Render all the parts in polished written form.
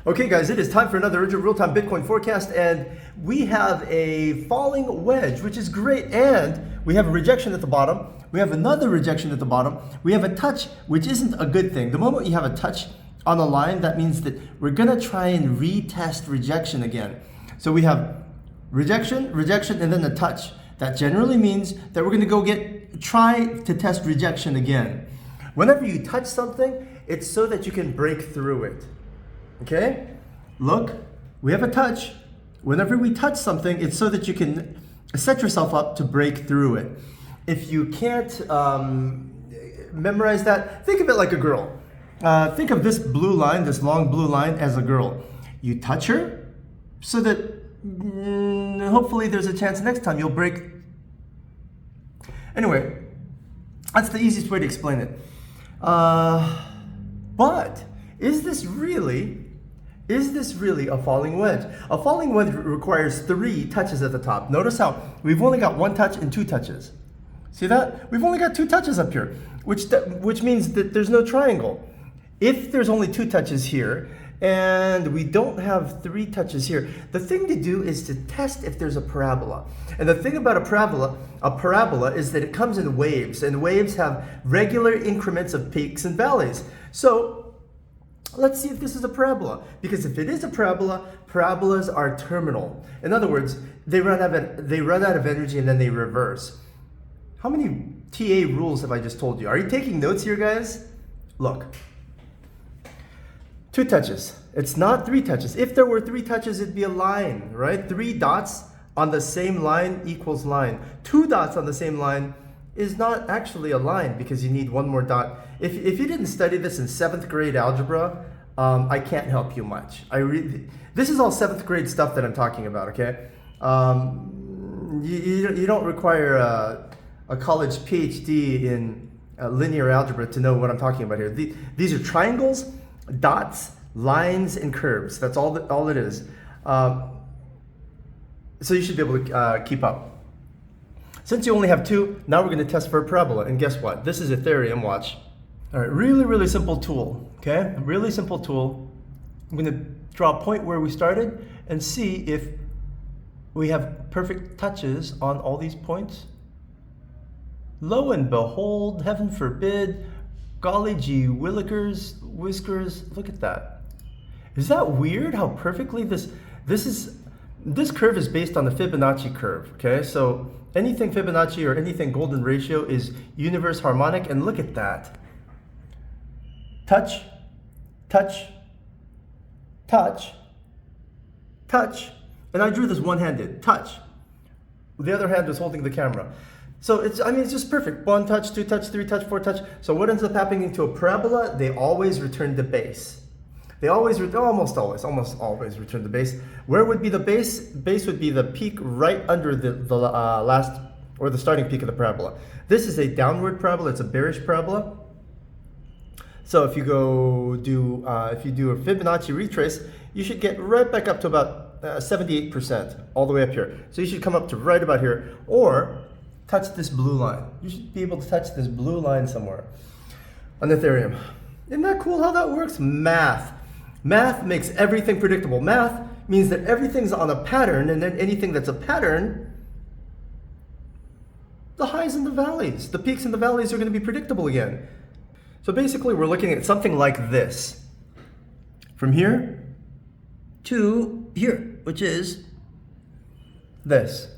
Okay guys, it is time for another real-time Bitcoin forecast, and we have a falling wedge, which is great, and we have a rejection at the bottom. We have another rejection at the bottom. We have a touch, which isn't a good thing. The moment you have a touch on a line, that means that we're gonna try and retest rejection again. So we have rejection, rejection, and then a touch. That generally means that we're gonna try to test rejection again. Whenever you touch something, it's so that you can break through it. Okay, look, we have a touch. Whenever we touch something, it's so that you can set yourself up to break through it. If you can't memorize that, think of it like a girl. Think of this blue line, this long blue line, as a girl. You touch her so that hopefully there's a chance next time you'll break. Anyway, that's the easiest way to explain it. But is this really a falling wedge? A falling wedge requires 3 touches at the top. Notice how we've only got 1 touch and 2 touches. See that? We've only got 2 touches up here, which means that there's no triangle. If there's only 2 touches here and we don't have 3 touches here, the thing to do is to test if there's a parabola. And the thing about a parabola is that it comes in waves, and waves have regular increments of peaks and valleys. So let's see if this is a parabola, because if it is a parabola, parabolas are terminal. In other words, they run out of energy and then they reverse. How many TA rules have I just told you? Are you taking notes here, guys? Look, 2 touches. It's not 3 touches. If there were 3 touches, it'd be a line, right? 3 dots on the same line equals line. 2 dots on the same line is not actually a line, because you need 1 more dot. If you didn't study this in 7th grade algebra, I can't help you much. This is all 7th grade stuff that I'm talking about, okay? You don't require a college PhD in linear algebra to know what I'm talking about here. These are triangles, dots, lines, and curves. That's all it is. So you should be able to keep up. Since you only have 2, now we're going to test for a parabola. And guess what? This is Ethereum, watch. All right, really simple tool, okay? A really simple tool. I'm going to draw a point where we started and see if we have perfect touches on all these points. Lo and behold, heaven forbid, golly gee whiskers, look at that. Is that weird how perfectly this curve is based on the Fibonacci curve, okay? So anything Fibonacci or anything golden ratio is universe harmonic, and look at that. Touch, touch, touch, touch. And I drew this one-handed, touch. The other hand was holding the camera. So it's just perfect. 1 touch, 2 touch, 3 touch, 4 touch. So what ends up happening to a parabola? They always return to base. They always, almost always return to base. Where would be the base? Base would be the peak right under the last, or the starting peak of the parabola. This is a downward parabola. It's a bearish parabola. So if you do a Fibonacci retrace, you should get right back up to about 78%, all the way up here. So you should come up to right about here, or touch this blue line. You should be able to touch this blue line somewhere on Ethereum. Isn't that cool how that works? Math. Math makes everything predictable. Math means that everything's on a pattern, and then anything that's a pattern, the highs and the valleys, the peaks and the valleys are going to be predictable again. So basically we're looking at something like this. From here to here, which is this.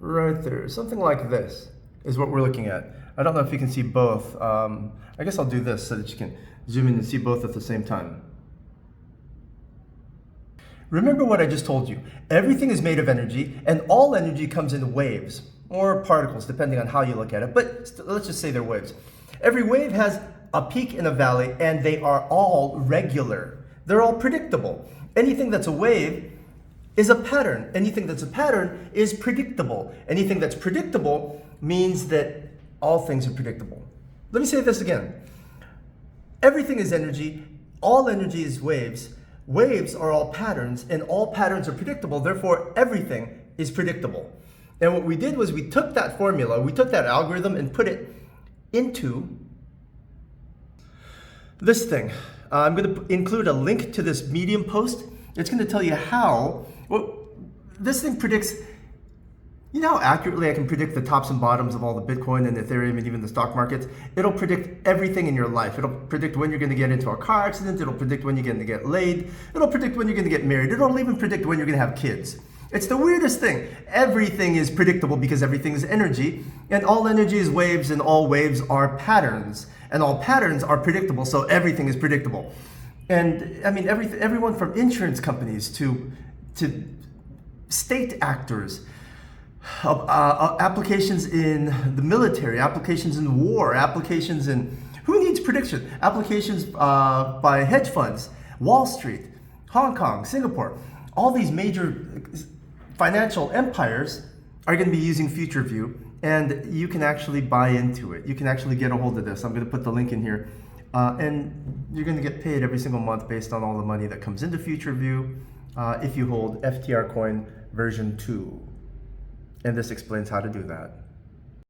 Right there, something like this is what we're looking at. I don't know if you can see both. I guess I'll do this so that you can zoom in and see both at the same time. Remember what I just told you. Everything is made of energy, and all energy comes in waves or particles, depending on how you look at it. But let's just say they're waves. Every wave has a peak and a valley, and they are all regular. They're all predictable. Anything that's a wave is a pattern. Anything that's a pattern is predictable. Anything that's predictable means that all things are predictable. Let me say this again. Everything is energy. All energy is waves. Waves are all patterns, and all patterns are predictable. Therefore, everything is predictable. And what we did was we took that formula, we took that algorithm and put it into This thing, I'm going to include a link to this Medium post. It's going to tell you how, well, this thing predicts, you know how accurately I can predict the tops and bottoms of all the Bitcoin and Ethereum and even the stock markets? It'll predict everything in your life. It'll predict when you're going to get into a car accident. It'll predict when you're going to get laid. It'll predict when you're going to get married. It'll even predict when you're going to have kids. It's the weirdest thing. Everything is predictable because everything is energy, and all energy is waves, and all waves are patterns, and all patterns are predictable, so everything is predictable. And I mean, everyone from insurance companies to state actors, applications in the military, applications in war, applications in, who needs prediction? Applications by hedge funds, Wall Street, Hong Kong, Singapore. All these major financial empires are going to be using Future View, and you can actually buy into it. You can actually get a hold of this. I'm going to put the link in here. And you're going to get paid every single month based on all the money that comes into Future View if you hold FTR Coin version 2. And this explains how to do that.